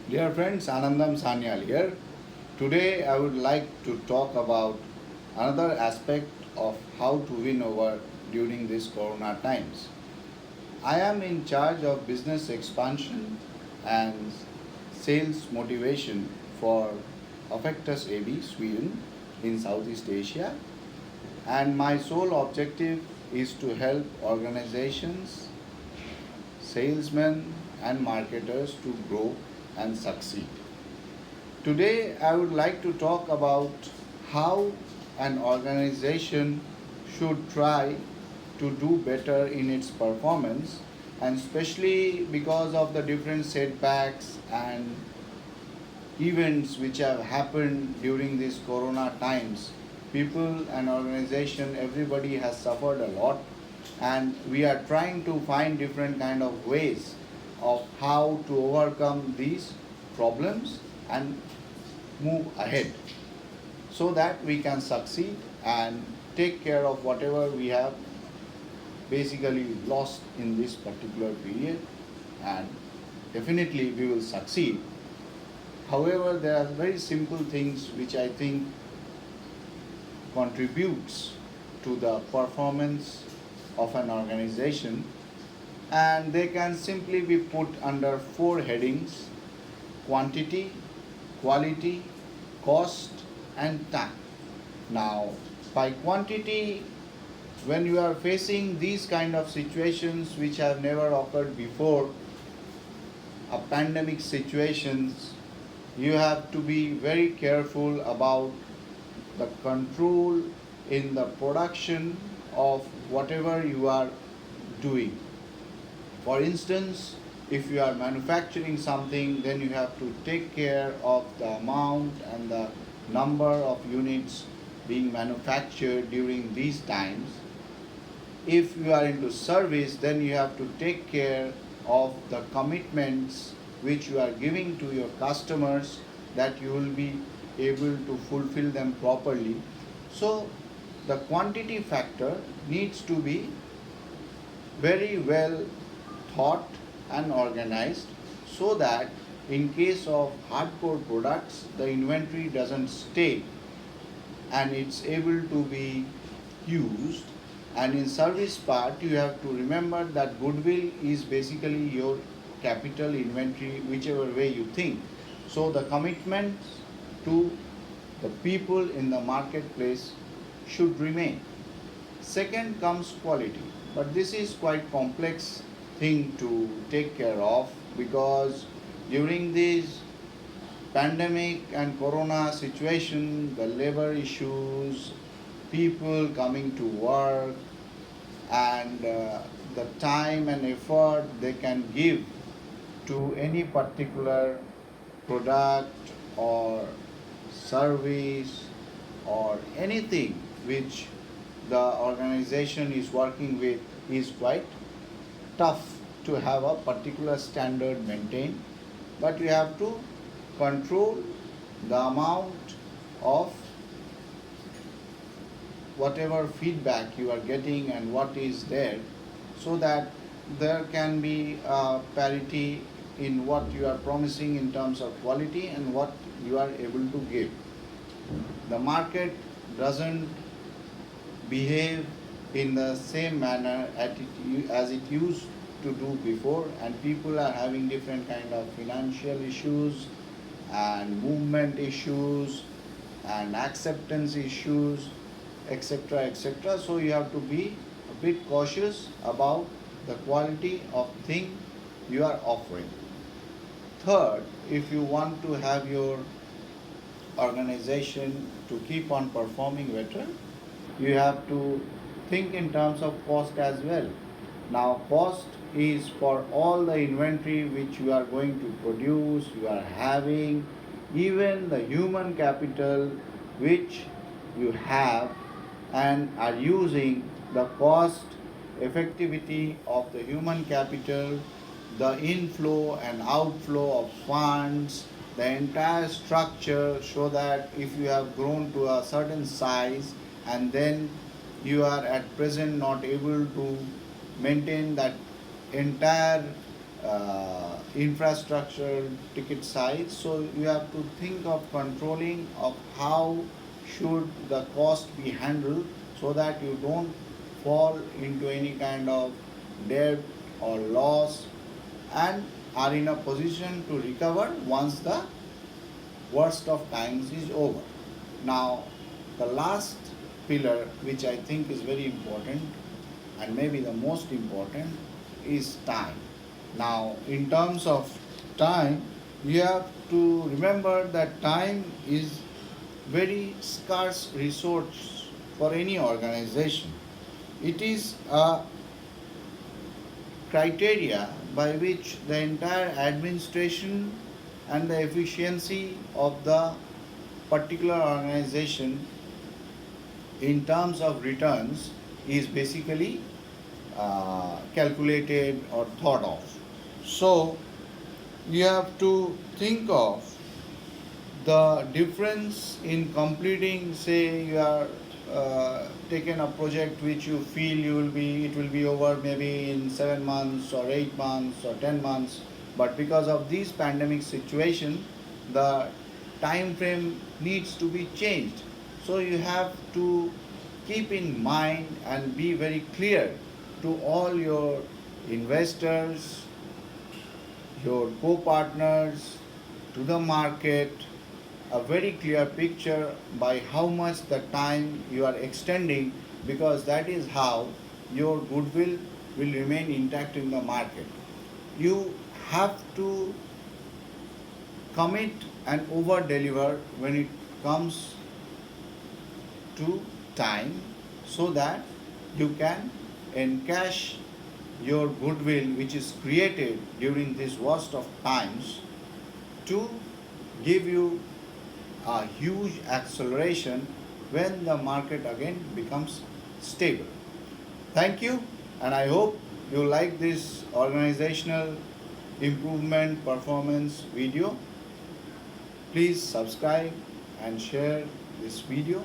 Dear friends, Anandam Sanyal here. Today I would like to talk about another aspect of how to win over during these corona times. I am in charge of business expansion and sales motivation for Affectus AB Sweden in Southeast Asia, and my sole objective is to help organizations, salesmen and marketers to grow and succeed. Today, I would like to talk about how an organization should try to do better in its performance, and especially because of the different setbacks and events which have happened during these corona times. People and organization, everybody has suffered a lot, and we are trying to find different kind of ways of how to overcome these problems and move ahead so that we can succeed and take care of whatever we have basically lost in this particular period, and definitely we will succeed. However, there are very simple things which I think contributes to the performance of an organization, and they can simply be put under four headings: quantity, quality, cost, and time. Now, by quantity, when you are facing these kind of situations which have never occurred before, a pandemic situations, you have to be very careful about the control in the production of whatever you are doing. For instance, if you are manufacturing something, then you have to take care of the amount and the number of units being manufactured during these times. If you are into service, then you have to take care of the commitments which you are giving to your customers, that you will be able to fulfill them properly. So the quantity factor needs to be very well thought and organized, so that in case of hardcore products, the inventory doesn't stay and it's able to be used. And in service part, you have to remember that goodwill is basically your capital inventory, whichever way you think. So the commitments to the people in the marketplace should remain. Second comes quality, but this is quite complex thing to take care of, because during this pandemic and corona situation, the labor issues, people coming to work, and the time and effort they can give to any particular product or service or anything which the organization is working with is quite tough to have a particular standard maintained, but you have to control the amount of whatever feedback you are getting and what is there, so that there can be parity in what you are promising in terms of quality and what you are able to give. The market doesn't behave in the same manner as it used to do before, and people are having different kind of financial issues and movement issues and acceptance issues, etc., etc. So you have to be a bit cautious about the quality of thing you are offering. Third, if you want to have your organization to keep on performing better, you have to think in terms of cost as well. Now, cost is for all the inventory which you are going to produce, you are having, even the human capital which you have and are using. The cost effectivity of the human capital, the inflow and outflow of funds, the entire structure, so that if you have grown to a certain size and then you are at present not able to maintain that entire infrastructure ticket size. So you have to think of controlling of how should the cost be handled so that you don't fall into any kind of debt or loss and are in a position to recover once the worst of times is over. Now, the last pillar, which I think is very important and maybe the most important, is time. Now, in terms of time, you have to remember that time is very scarce resource for any organization. It is a criteria by which the entire administration and the efficiency of the particular organization in terms of returns is basically calculated or thought of. So you have to think of the difference in completing, say you are taken a project which you feel it will be over maybe in 7 months or 8 months or 10 months, but because of this pandemic situation the time frame needs to be changed. So you have to keep in mind and be very clear to all your investors, your co-partners, to the market, a very clear picture by how much the time you are extending, because that is how your goodwill will remain intact in the market. You have to commit and over deliver when it comes to time so that you can encash your goodwill which is created during this worst of times to give you a huge acceleration when the market again becomes stable. Thank you, and I hope you like this organizational improvement performance video. Please subscribe and share this video.